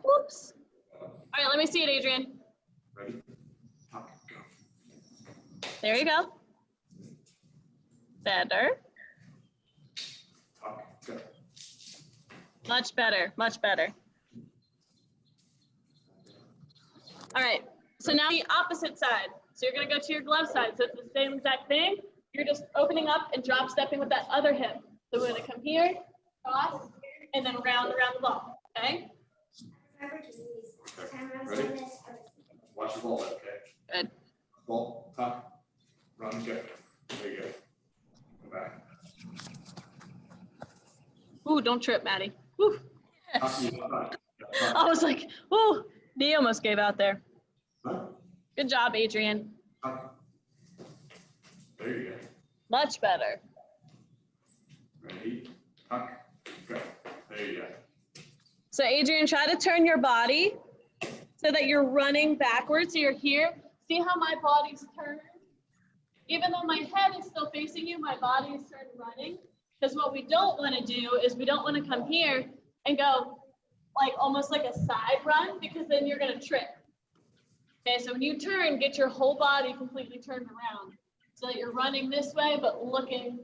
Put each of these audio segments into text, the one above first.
Whoops. All right, let me see it, Adrian. Ready? Tuck, go. There you go. Better. Tuck, go. Much better, much better. All right, so now the opposite side. So you're gonna go to your glove side. So it's the same exact thing. You're just opening up and drop stepping with that other hip. So we're gonna come here, cross, and then round around the ball, okay? Okay. Ready? Watch the ball, okay? Good. Ball, tuck, run, go. There you go. Go back. Ooh, don't trip, Maddie. Woo. Tuck, you tuck. I was like, ooh, he almost gave out there. Huh? Good job, Adrian. Tuck. There you go. Much better. Ready? Tuck, go. There you go. So Adrian, try to turn your body so that you're running backwards. So you're here. See how my body's turned? Even though my head is still facing you, my body is turned running. Because what we don't want to do is we don't want to come here and go like almost like a side run, because then you're going to trip. Okay, so when you turn, get your whole body completely turned around so that you're running this way, but looking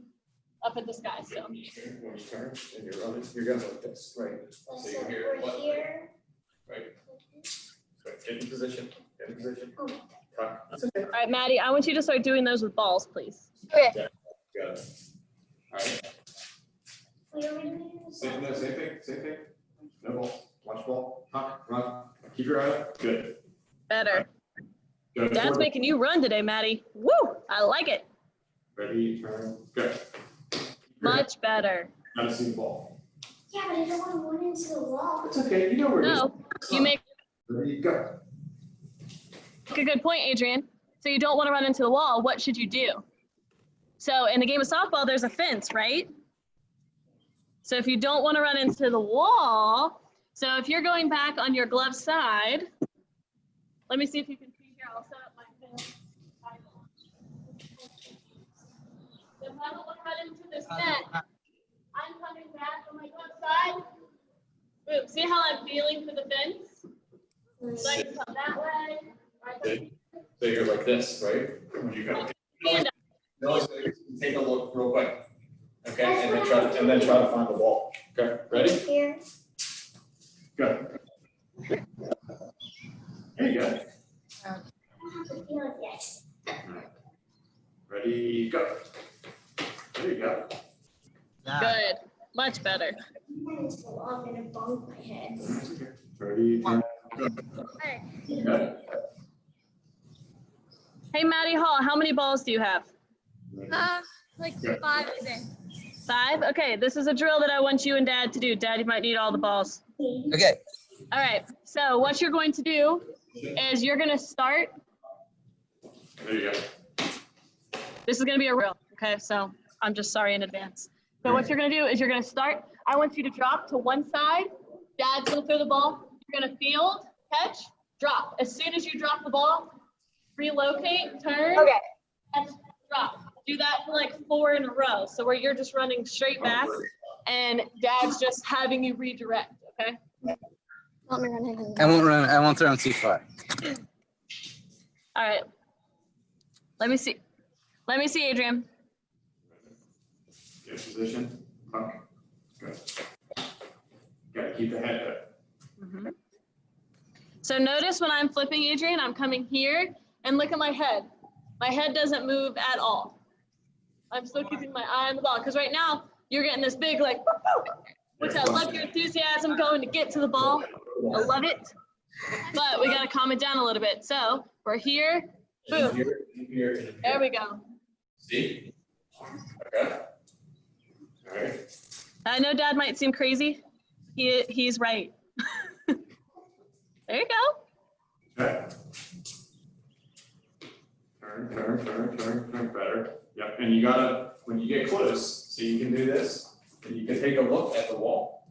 up at the sky still. When you turn and you're running, you're going like this, right? So you're here. We're here. Right. Right. Get in position. Get in position. Tuck. That's okay. All right, Maddie, I want you to start doing those with balls, please. Okay. Yeah. Got it. All right. Same thing. Same thing. No ball. Watch ball. Tuck. Run. Keep your eye up. Good. Better. Go Dad's forward. making you run today, Maddie. Woo, I like it. Ready, turn, go. Much better. Gotta see the ball. Yeah, but I don't want to run into the wall. It's okay, you know where it is. No, you make Ready, go. a good point, Adrian. So you don't want to run into the wall. What should you do? So in the game of softball, there's a fence, right? So if you don't want to run into the wall, so if you're going back on your glove side, let me see if you can see here. I'll set up my fence. If I don't want to run into this fence, I'm coming back on my glove side. Boom. See how I'm feeling for the fence? So I can come that way. Or I can So you're like this, right? You go. stand up. No, take a look real quick. Okay, and then try to find the ball. Okay, ready? Here. Go. There you go. I don't have to feel it yet. Ready, go. There you go. Good. Much better. I'm gonna bump my head. Ready, turn, go. Good. Hey, Maddie Hall, how many balls do you have? Like Yeah. 5 a day. 5? Okay, this is a drill that I want you and Dad to do. Dad, you might need all the balls. Okay. All right, so what you're going to do is you're going to start. There you go. This is going to be a drill, okay? So I'm just sorry in advance. So what you're going to do is you're going to start. I want you to drop to one side. Dad's going to throw the ball. You're going to field, catch, drop. As soon as you drop the ball, relocate, turn, Okay. catch, drop. Do that for like 4 in a row. So where you're just running straight back and Dad's just having you redirect, okay? Let me run into I won't run. I won't throw him too far. All right. Let me see. Let me see, Adrian. Get position, tuck, go. Gotta keep the head up. Mhm. So notice when I'm flipping, Adrian, I'm coming here and look at my head. My head doesn't move at all. I'm still keeping my eye on the ball because right now you're getting this big like, which I love your enthusiasm going to get to the ball. I love it. But we got to calm it down a little bit. So we're here. Boom. Here, here, and here. There we go. See? Okay. All right. I know Dad might seem crazy. He's right. There you go. Okay. Turn, better. Yep, and you gotta, when you get close, so you can do this, and you can take a look at the wall.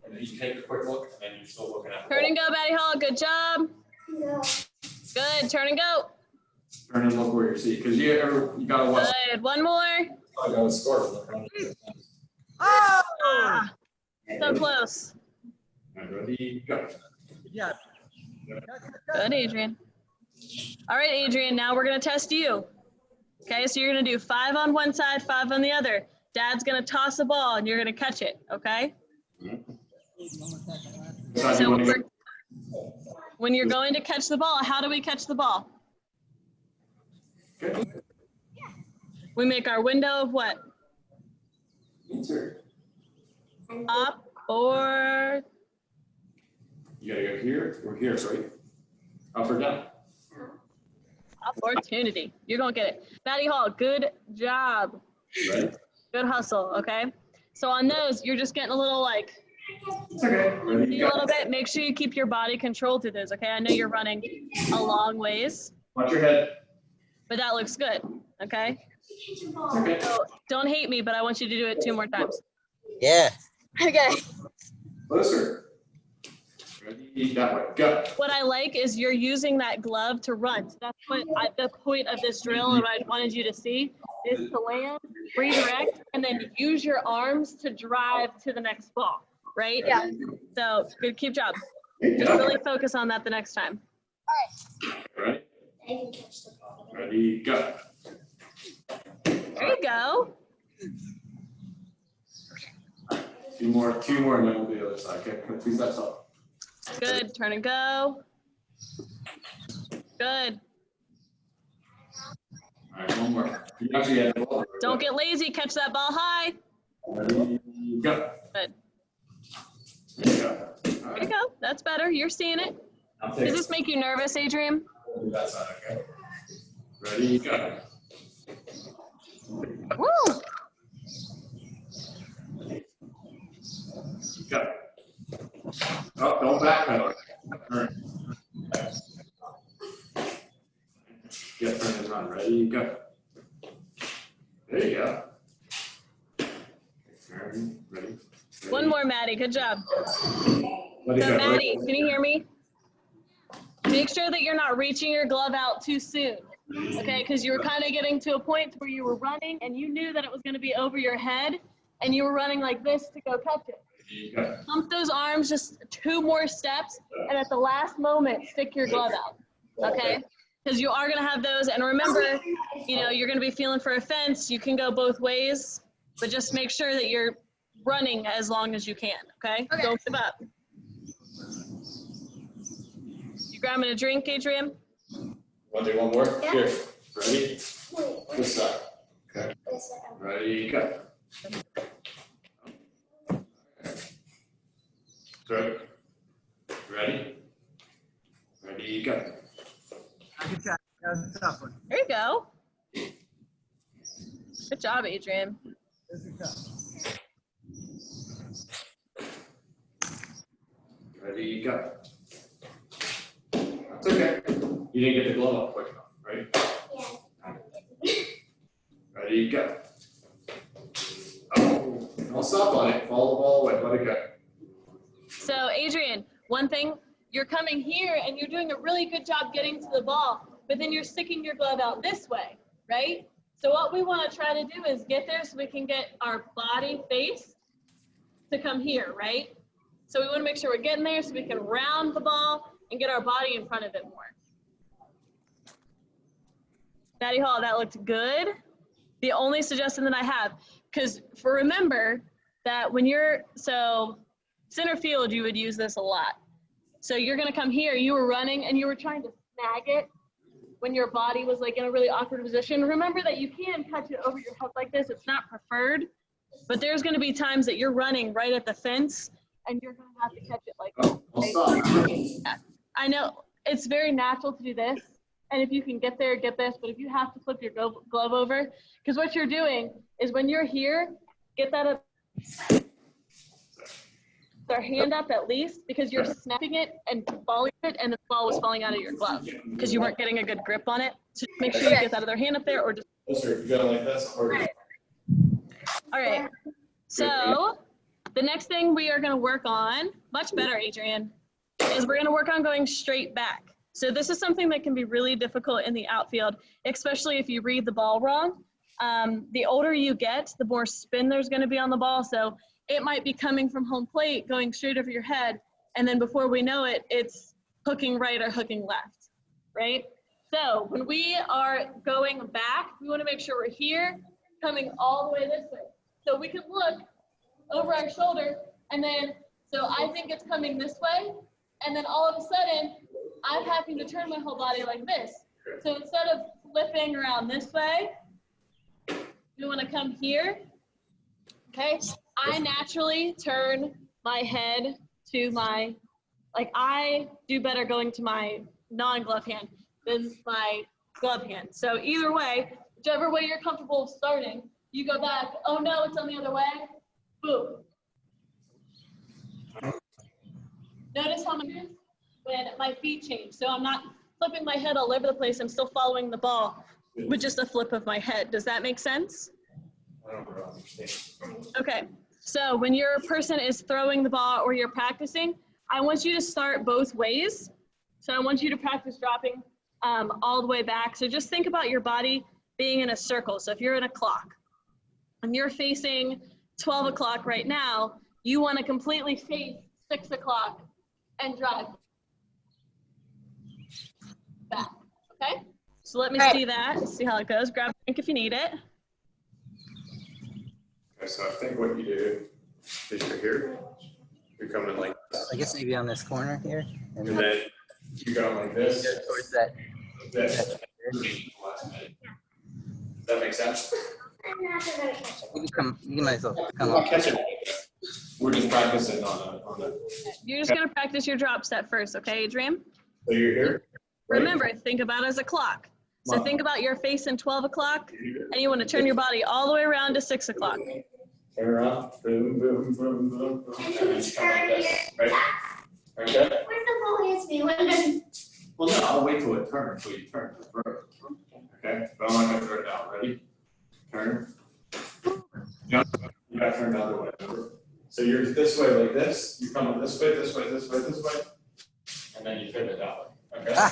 And then you can take a quick look, and then you're still looking at the Turn and wall. go, Maddie Hall. Good job. Good. Turn and go. Turn and look where you're seeing, because you gotta watch. Good. One more. I gotta score. Ah, so close. All right, ready, go. Good, Adrian. All right, Adrian, now we're gonna test you. Okay, so you're gonna do 5 on one side, 5 on the other. Dad's gonna toss a ball and you're gonna catch it, okay? Side So you wanna go? when you're going to catch the ball, how do we catch the ball? Okay. We make our window of what? Insert. Up or You gotta go here or here, right? Up or down? opportunity. You're gonna get it. Maddie Hall, good job. Ready? Good hustle, okay? So on those, you're just getting a little like, It's okay. Ready, a go. little bit. Make sure you keep your body controlled through those, okay? I know you're running a long ways, Watch your head. but that looks good, okay? Catch a It's ball. okay. So don't hate me, but I want you to do it 2 more times. Yeah. Okay. Closer. Ready, that way, go. What I like is you're using that glove to run. So that's what the point of this drill and what I wanted you to see is to land, redirect, and then use your arms to drive to the next ball, right? Yeah. So good, keep job. Good Just job. really focus on that the next time. Ready, I can catch the ball. ready, go. There you go. Two more, and then we'll do the other side, okay? 2 steps up. Good, turn and go. Good. All right, one more. You actually had the ball. Don't get lazy, catch that ball high. Ready, go. Good. There you go. All There right. you go, that's better, you're seeing it. Now Does take this make you nervous, Adrian? that side, okay? Ready, go. Woo! Go. Oh, don't backpedal. Turn. Get turn and run. Ready, go. There you go. Turn, ready. One more, Maddie, good job. Let it So go. Maddie, can you hear me? Make sure that you're not reaching your glove out too soon, okay? Because you were kind of getting to a point where you were running and you knew that it was going to be over your head and you were running like this to go catch it. Ready, go. Pump those arms just 2 more steps and at the last moment, stick your glove out, okay? Because you are going to have those. And remember, you know, you're going to be feeling for a fence. You can go both ways, but just make sure that you're running as long as you can, okay? Okay. Don't give up. You grabbing a drink, Adrian? Want to do one more? Yeah. Here. Ready? Wait, This side. Okay. this second. Ready, go. Throw. Ready? Ready, go. There you go. Good job, Adrian. Ready, go. That's okay. You didn't get the glove up quick enough, right? Yeah. Ready, go. Oh, don't stop on it. Follow the ball away. Let it go. So Adrian, one thing, you're coming here and you're doing a really good job getting to the ball, but then you're sticking your glove out this way, right? So what we want to try to do is get there so we can get our body face to come here, right? So we want to make sure we're getting there so we can round the ball and get our body in front of it more. Maddie Hall, that looked good. The only suggestion that I have, because remember that when you're, so center field, you would use this a lot. So you're gonna come here, you were running and you were trying to snag it when your body was like in a really awkward position. Remember that you can catch it over your head like this, it's not preferred, but there's gonna be times that you're running right at the fence and you're gonna have to catch it like this. Oh, don't stop. I know it's very natural to do this, and if you can get there, get this, but if you have to flip your glove over, because what you're doing is when you're here, get that up, their hand up at least, because you're snapping it and falling it, and the ball was falling out of your glove because you weren't getting a good grip on it. So make sure you get that other hand up there, or just, Closer, if you go like this, or all right. So the next thing we are gonna work on, much better, Adrian, is we're gonna work on going straight back. So this is something that can be really difficult in the outfield, especially if you read the ball wrong. The older you get, the more spin there's gonna be on the ball. So it might be coming from home plate, going straight over your head, And then before we know it, it's hooking right or hooking left, right? So when we are going back, we want to make sure we're here, coming all the way this way. So we can look over our shoulder, and then, so I think it's coming this way, and then all of a sudden, I'm having to turn my whole body like this. So instead of flipping around this way, we want to come here, okay? I naturally turn my head to my, like I do better going to my non-glove hand than my glove hand. So either way, whichever way you're comfortable starting, you go back, oh no, it's on the other way, boom. Notice how much when my feet change. So I'm not flipping my head all over the place, I'm still following the ball with just a flip of my head. Does that make sense? I don't really understand. Okay, so when your person is throwing the ball or you're practicing, I want you to start both ways. So I want you to practice dropping all the way back. So just think about your body being in a circle. So if you're in a clock and you're facing 12 o'clock right now, you want to completely face 6 o'clock and drive back, okay? So let me see that, see how it goes. Grab a drink if you need it. Okay, so I think what you do is you're here, you're coming like this, I guess maybe on this corner here. And and then you go like this, towards that. this. Does that make sense? I'm not gonna catch it. You might as well come I'm not up. catching it. We're just practicing on the, You're just gonna practice your drop set first, okay, Adrian? so you're here. right? Remember, think about it as a clock. So think about your face in 12 o'clock, and you want to turn your body all the way around to 6 o'clock. Turn around, boom, boom, boom, boom, boom, and then you come like this, right? Okay? Where's the ball hits me? When Well, no, I'll wait till it turns, till you turn to throw it. Okay, but I'm not gonna throw it out, ready? Turn. Jump, you gotta turn the other way. So you're this way like this, you come this way, this way, this way, this way, and then you pivot that way, okay? Ah.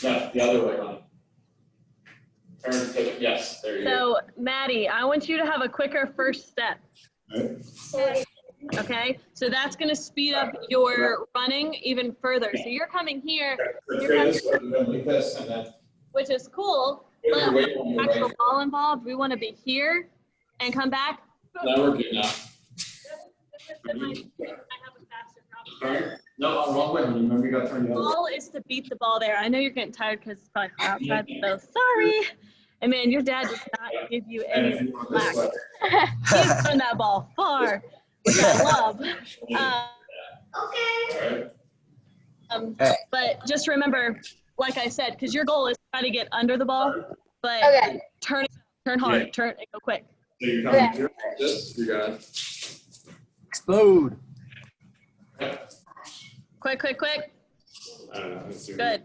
No, the other way, honey. Turn, pivot, yes, there you go. So, Maddie, I want you to have a quicker first step, so okay? So that's going to speed up your running even further. So you're coming here, So go this way, you go like this, and then which is cool, put but your weight on your actual right. ball involved, we want to be here and come back. Now we're good now. I have a faster drop. Turn. No, wrong way, honey. Remember you gotta turn the other way. Goal is to beat the ball there. I know you're getting tired because it's probably hot outside, so sorry. And man, your dad does not give you And if any you go this slack. way. He's throwing that ball far, which I love. okay. All right. But just remember, like I said, because your goal is to try to get under the ball, but Okay. turn hard, turn and go quick. So you're coming here like this, you got Explode. Quick, quick, quick. I don't know. Let's see. Good.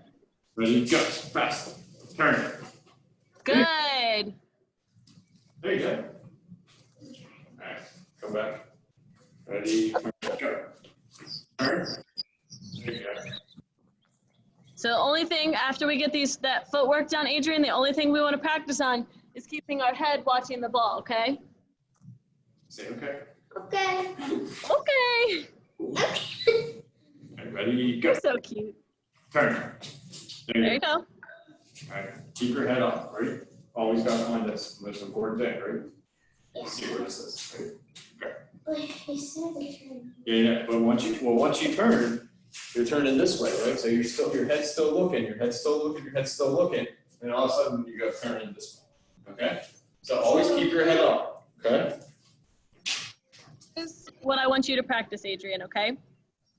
Ready, go, fast. Turn. Good. There you go. All right, come back. Ready, turn, go. Turn. There you go. So the only thing after we get that footwork done, Adrian, the only thing we want to practice on is keeping our head watching the ball, okay? Say okay. Okay. Okay. All right, ready, go. You're so cute. Turn. There you go. All right, keep your head up, right? Always got to find this most important thing, right? Let's see where this is. Right? Wait, you said the turn. Yeah, but once you turn, you're turning this way, right? So your head's still looking, your head's still looking, and all of a sudden you go turning this way, okay? So always keep your head up, okay? This is what I want you to practice, Adrian, okay?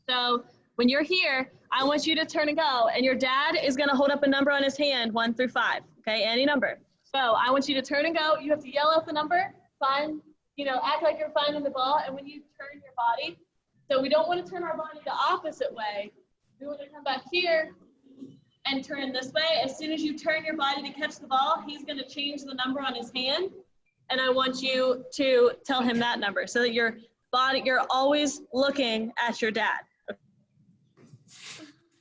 So when you're here, I want you to turn and go, and your dad is gonna hold up a number on his hand, 1 through 5, okay, any number. So I want you to turn and go, you have to yell out the number, act like you're finding the ball, and when you turn your body, so we don't wanna turn our body the opposite way, we wanna come back here and turn this way. As soon as you turn your body to catch the ball, he's gonna change the number on his hand, and I want you to tell him that number so that you're always looking at your dad.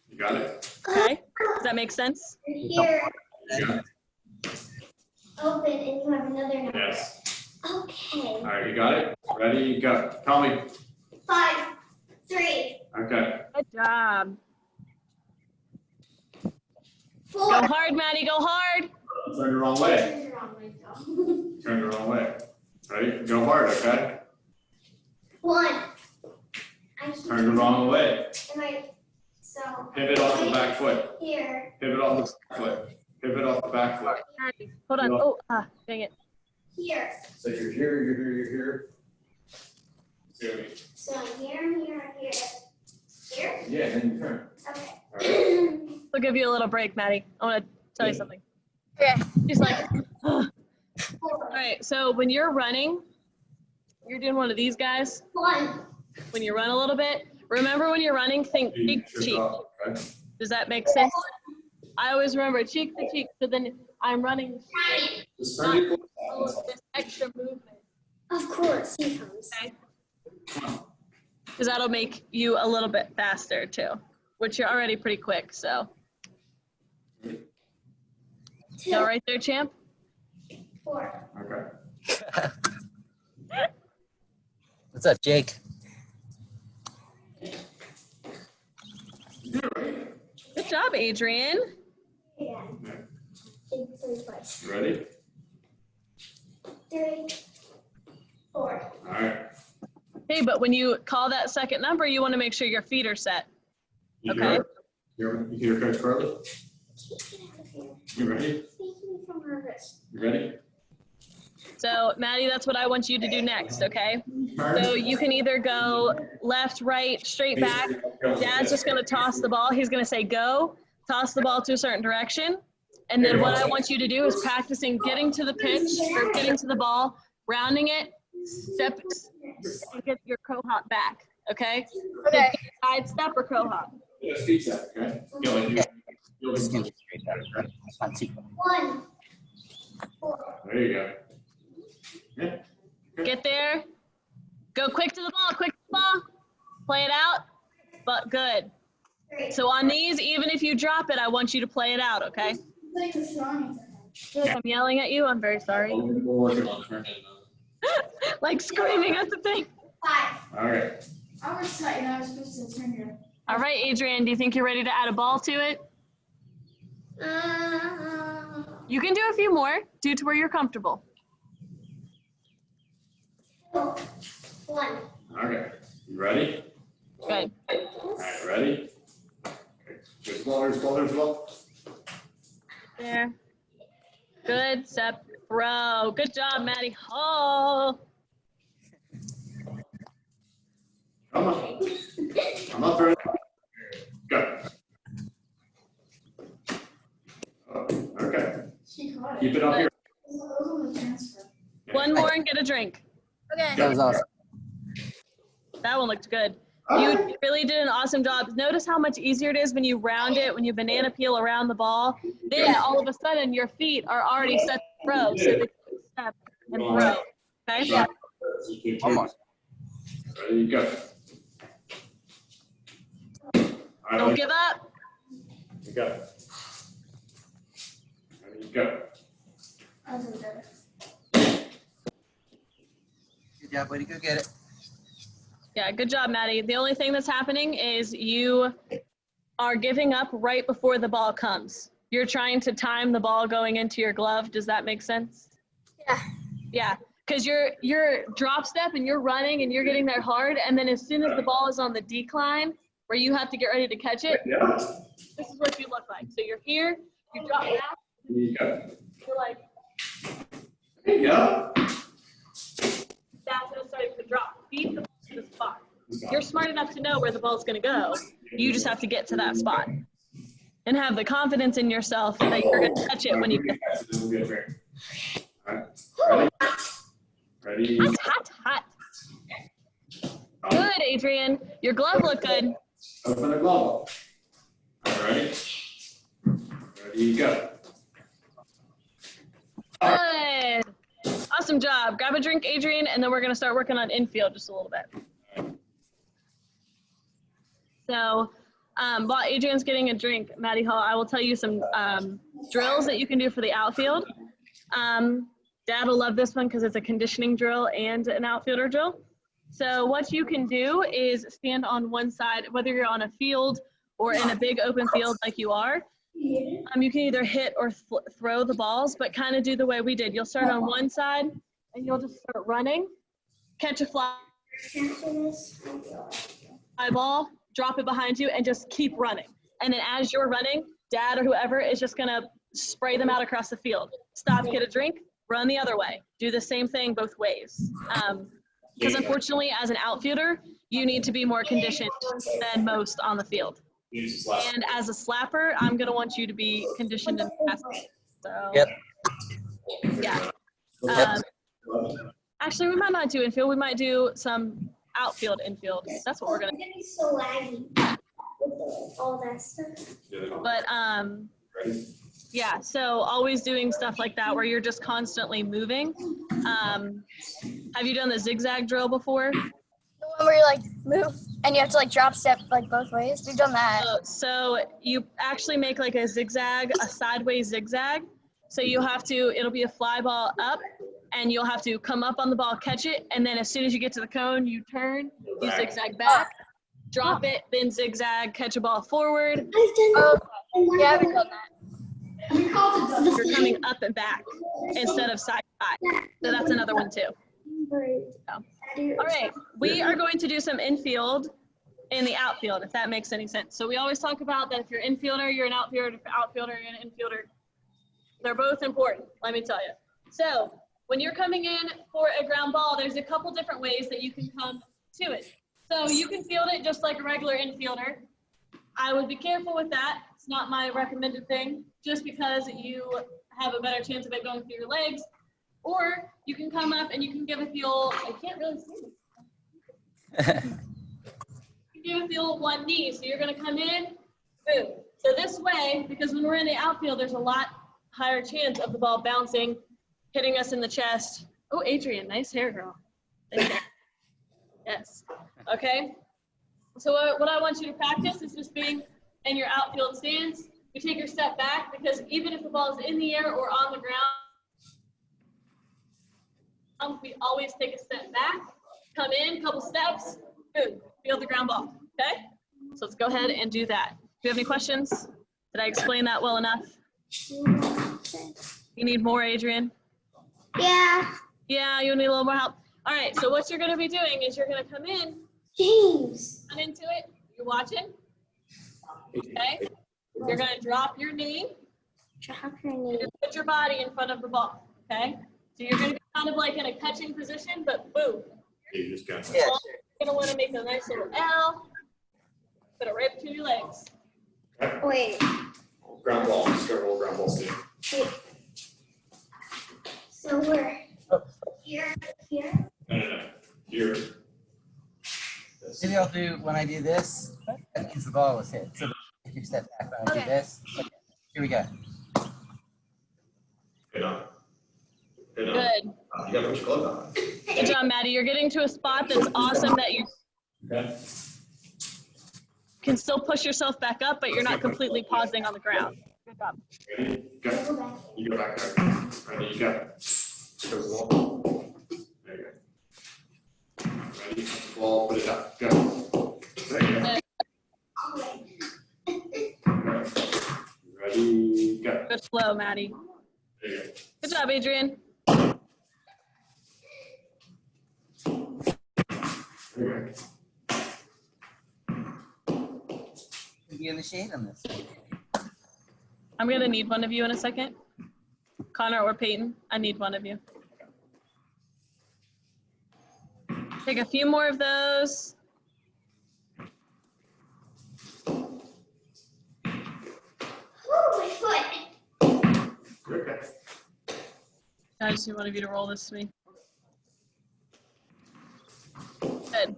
You got it? Okay? Does that make sense? You're here, You got it? open, and you have another number. Yes. Okay. All right, you got it? Ready, go. Tell me. 5. 3, Okay. Good job. 4. Go hard, Maddie, go hard. Turn the wrong way. Turn the wrong way, though. Turn the wrong way. Ready? Go hard, okay? 1. I keep Turn the wrong way. Am I, so. Pivot off the back foot. Here. Pivot off the back foot. Pivot off the back foot. Maddie, hold on. Oh, dang it. Here. So you're here, you're here, you're here. See what I mean? So here, here, here. Here? Yeah, then you turn. Okay. All right. We'll give you a little break, Maddie. I want to tell you something. Okay. She's like, all 4. right, so when you're running, you're doing one of these guys. 1. When you run a little bit, remember when you're running, think You cheek to should cheek. drop, okay? Does that make sense? I always remember cheek to cheek, so then I'm running straight, Just turn your this extra movement, Of course, he comes. okay? Because that'll make you a little bit faster too, which you're already pretty quick, so. 2. You all right there, champ? 4. Okay. What's up, Jake? Good job, Adrian. Again. Yeah. 3 twice. You ready? 3. 4. All right. Hey, but when you call that second number, you want to make sure your feet are set. You Okay. hear Coach Carly? Get out of here. You ready? Making me feel nervous. You ready? So, Maddie, that's what I want you to do next, okay? Turn. So you can either go left, right, straight back. Dad's just going to toss the ball. He's going to say go, toss the ball to a certain direction. And then what I want you to do is practicing getting to the pitch or getting to the ball, rounding it, step, and get your crow hop back, okay? Okay. Side step or crow hop. Yeah, speed set, okay? Yeah, like you. Just gonna be straight out, right? Not too. 1. 4. There you go. Yeah. Get there. Go quick to the ball, quick to the ball. Play it out, but good. 3. So on these, even if you drop it, I want you to play it out, okay? If I'm yelling at you, I'm very sorry. We're working on turning. Like screaming at the thing. 5. All right. I was tight and I was supposed to turn here. All right, Adrian, do you think you're ready to add a ball to it? You can do a few more, due to where you're comfortable. 2. 1. Okay. You ready? Good. All right, ready? Okay. Here's the ball, here's the ball, here's the ball. There. Good step, throw. Good job, Maddie. Oh. Come on. I'm up for it. Go. Oh, okay. She caught it. Keep it up here. Those on the transfer. One more and get a drink. Okay. That was awesome. That one looked good. You really did an awesome job. Notice how much easier it is when you round it, when you banana peel around the ball. Then all of a sudden your feet are already set to throw, so they can step and throw. Okay? One more. Ready, go. All Don't right, give up. you go. Ready, go. I was there. Good job, way to go get it. Yeah, good job, Maddie. The only thing that's happening is you are giving up right before the ball comes. You're trying to time the ball going into your glove. Does that make sense? Yeah. Yeah, because you're drop step and you're running and you're getting there hard, and then as soon as the ball is on the decline where you have to get ready to catch it, Yeah. this is what you look like. So you're here, you drop back, There you go. you're like, There you go. that's when it's starting to drop. Feed the ball to the spot. You're smart enough to know where the ball's going to go. You just have to get to that spot and have the confidence in yourself that you're going to catch it when you get there. We'll get a drink. All right. Ready? Ready? Hot, hot, hot. Good, Adrian. Your glove looked good. Open the glove. All right, ready? Ready, go. Good. Awesome job. Grab a drink, Adrian, and then we're going to start working on infield just a little bit. So while Adrian's getting a drink, Maddie Hall, I will tell you some drills that you can do for the outfield. Dad will love this one because it's a conditioning drill and an outfielder drill. So what you can do is stand on one side, whether you're on a field or in a big open field like you are. You can either hit or throw the balls, but kind of do the way we did. You'll start on one side and you'll just start running, catch a fly ball, drop it behind you, and just keep running. And then as you're running, dad or whoever is just gonna spray them out across the field. Stop, get a drink, run the other way. Do the same thing both ways. Because unfortunately, as an outfielder, you need to be more conditioned than most on the field. And as a slapper, I'm gonna want you to be conditioned and fast. So, Yep. yeah. Yep. Actually, we might not do infield. We might do some outfield, infield. That's what we're gonna. It's gonna be so laggy with all that stuff. But Ready? Yeah, so always doing stuff like that where you're just constantly moving. Have you done the zigzag drill before? The one where you like move and you have to like drop step like both ways. We've done that. So you actually make like a zigzag, a sideways zigzag. So you have to, it'll be a fly ball up and you'll have to come up on the ball, catch it. And then as soon as you get to the cone, you turn, you zigzag back, drop it, then zigzag, catch a ball forward. Oh, yeah, I haven't done that. We called it the You're coming up and back instead of side to side. So that's another one too. All right, we are going to do some infield in the outfield, if that makes any sense. So we always talk about that if you're infielder, you're an outfielder, if you're outfielder, you're an infielder. They're both important, let me tell you. So when you're coming in for a ground ball, there's a couple different ways that you can come to it. So you can field it just like a regular infielder. I would be careful with that. It's not my recommended thing, just because you have a better chance of it going through your legs. Or you can come up and you can give a feel, I can't really see. You give a feel of one knee. So you're gonna come in, boom. So this way, because when we're in the outfield, there's a lot higher chance of the ball bouncing, hitting us in the chest. Oh, Adrian, nice hair, girl. Thank you. Yes, okay. So what I want you to practice is just being in your outfield stance. You take your step back, because even if the ball is in the air or on the ground, we always take a step back, come in, couple steps, boom, field the ground ball, okay? So let's go ahead and do that. Do you have any questions? Did I explain that well enough? You need more, Adrian? Yeah. Yeah, you need a little more help. All right, so what you're gonna be doing is you're gonna come in, James. run into it, you're watching, okay? You're gonna drop your knee, Drop your knee. and put your body in front of the ball, okay? So you're gonna be kind of like in a catching position, but boom. You just got Yeah, You're gonna wanna make a nice little L, put it right between your legs. Wait. ground ball, just go roll ground ball stand. So we're here. No. Here. maybe I'll do, when I do this, that means the ball was hit. So if you step back when I do Okay. this, okay, here we go. Hit on. Hit on. Good. You gotta put your glove on. Good job, Maddie. You're getting to a spot that's awesome that you Okay. can still push yourself back up, but you're not completely pausing on the ground. Good job. Ready? Go. You go back there. Ready? You go. Go to the wall. There you go. Ready? Ball, put it up. Go. There you go. Ready? Go. Good flow, Maddie. There you go. Good job, Adrian. There you Be in the shade on this. I'm gonna need one of you in a second. Connor or Peyton, I need one of you. Take a few more of those. Oh, my foot. go. You're okay. I just need one of you to roll this to me. Good.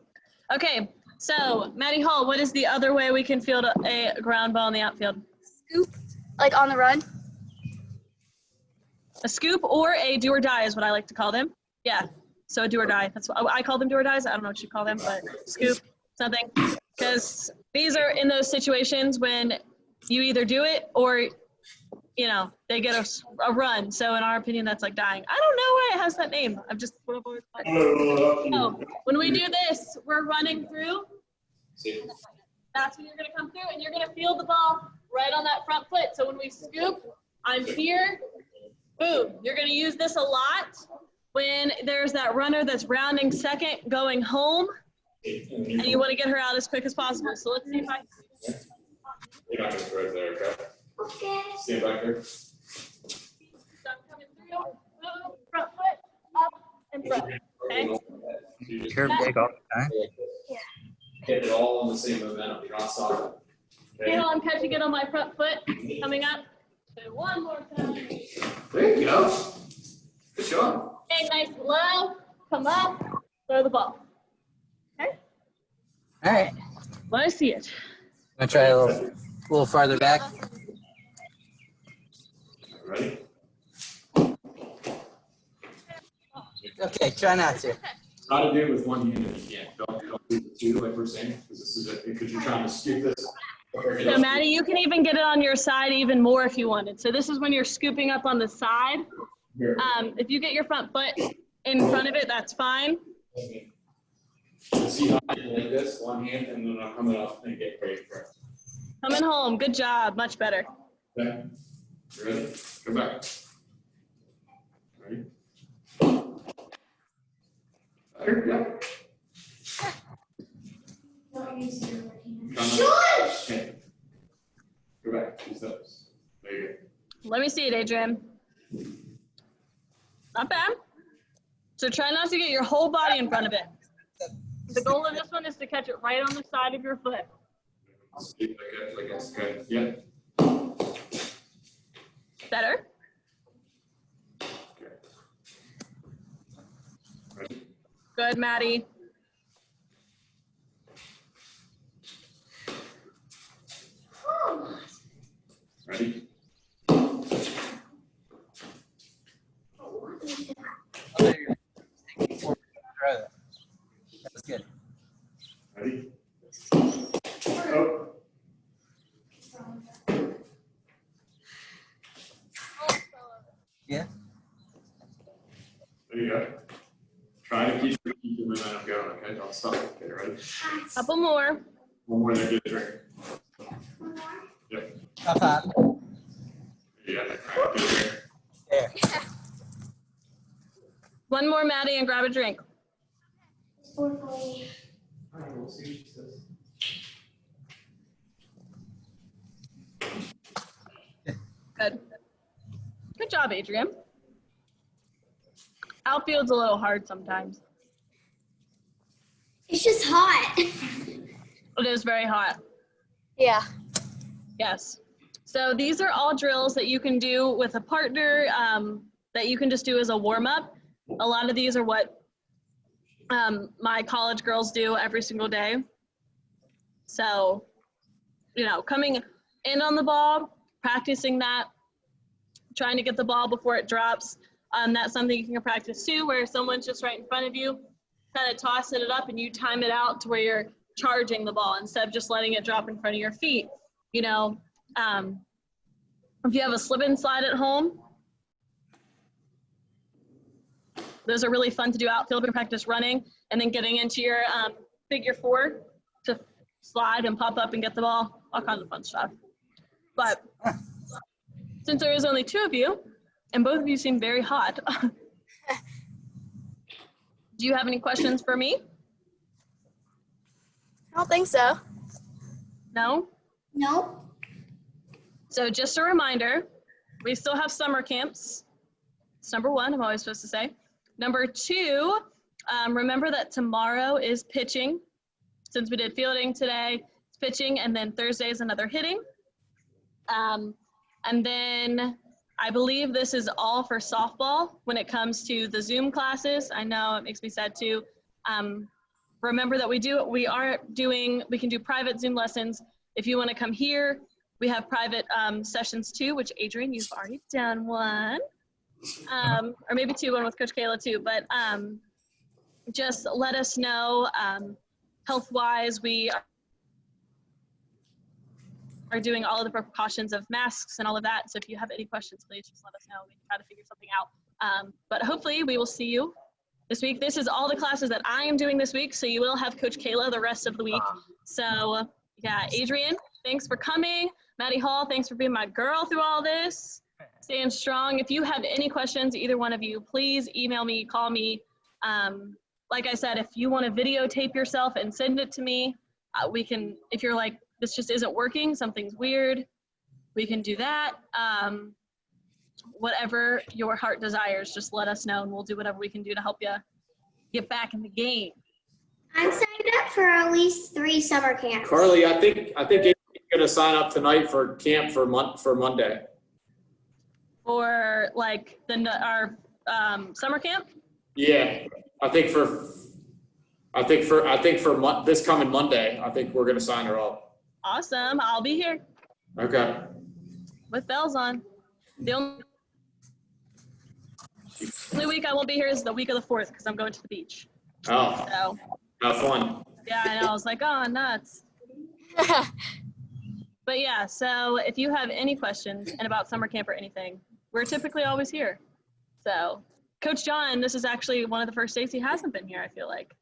Okay, so Maddie Hall, what is the other way we can field a ground ball in the outfield? Scoop, like on the run. A scoop or a do or die is what I like to call them. Yeah, so a do or die. That's what I call them, do or dies. I don't know what you call them, but scoop, something. Because these are in those situations when you either do it or you know, they get a run. So in our opinion, that's like dying. I don't know why it has that name. I've just put up always. So when we do this, we're running through. See? That's when you're gonna come through and you're gonna feel the ball right on that front foot. So when we scoop, I'm here, boom. You're gonna use this a lot when there's that runner that's rounding second going home and you wanna get her out as quick as possible. So let's see if I can. You're not gonna throw it there, okay? Okay. Stand back there. So I'm coming through, boom, front foot, up and front, okay? You just Curve dig all the time. get it all on the same momentum. You're not stopping. Okay? Feel I'm catching it on my front foot, coming up. So one more time. There you go. Good job. Okay, nice and low, come up, throw the ball. Okay, All right. let us see it. I'm gonna try a little farther back. Ready? Okay, try not to. Try to do it with one hand if you can. Don't do the two like we're saying, because this is it, because you're trying to scoop this. So Maddie, you can even get it on your side even more if you wanted. So this is when you're scooping up on the side. Here. If you get your front foot in front of it, that's fine. See how I can like this, one hand, and then I'm coming up and get ready for it. Coming home, good job, much better. Okay? You ready? Come back. Ready? Better? Yep. Don't use your other hand. Okay. Go back. Use those. There you go. Let me see it, Adrian. Not bad. So try not to get your whole body in front of it. The goal of this one is to catch it right on the side of your foot. Scoop like it's good. Yeah. Better. Okay. Ready? Good, Maddie. Ready? That was good. Ready? Go. Yeah. There you go. Try to keep the momentum going, okay? Don't stop. Okay, ready? Couple more. One more there, get a drink. One more? Yep. Pop, pop. You got it. All right, get a drink. There. One more, Maddie, and grab a drink. Four for you. All right, we'll see what she says. Good. Good job, Adrian. Outfield's a little hard sometimes. It's just hot. It is very hot. Yeah. Yes. So these are all drills that you can do with a partner, that you can just do as a warm-up. A lot of these are what my college girls do every single day. So, you know, coming in on the ball, practicing that, trying to get the ball before it drops. That's something you can practice too, where someone's just right in front of you, kind of tossing it up and you time it out to where you're charging the ball instead of just letting it drop in front of your feet. You know, if you have a slip and slide at home, those are really fun to do outfield and practice running and then getting into your figure four to slide and pop up and get the ball, all kinds of fun stuff. But since there is only two of you, and both of you seem very hot, do you have any questions for me? I don't think so. No? Nope. So just a reminder, we still have summer camps. It's number one, I'm always supposed to say. Number two, remember that tomorrow is pitching. Since we did fielding today, it's pitching, and then Thursday is another hitting. And then I believe this is all for softball when it comes to the Zoom classes. I know it makes me sad too. Remember that we can do private Zoom lessons. If you want to come here, we have private sessions too, which Adrian, you've already done one. Or maybe two, one with Coach Kayla too, but just let us know health-wise. are doing all of the precautions of masks and all of that. So if you have any questions, please just let us know. We can try to figure something out. But hopefully we will see you this week. This is all the classes that I am doing this week. So you will have Coach Kayla the rest of the week. So yeah, Adrian, thanks for coming. Maddie Hall, thanks for being my girl through all this. Staying strong. If you have any questions, either one of you, please email me, call me. Like I said, if you want to videotape yourself and send it to me, we can, if you're like, this just isn't working, something's weird, we can do that. Whatever your heart desires, just let us know and we'll do whatever we can do to help you get back in the game. I'm signed up for at least 3 summer camps. Carly, I think Amy's gonna sign up tonight for camp for Monday. For like our summer camp? Yeah, I think for this coming Monday, I think we're gonna sign her up. Awesome, I'll be here Okay. with bells on. The only week I won't be here is the week of the 4th because I'm going to the beach. Oh, So have fun. yeah, I know. I was like, oh, nuts. But yeah, so if you have any questions and about summer camp or anything, we're typically always here. So Coach John, this is actually one of the first days he hasn't been here, I feel like.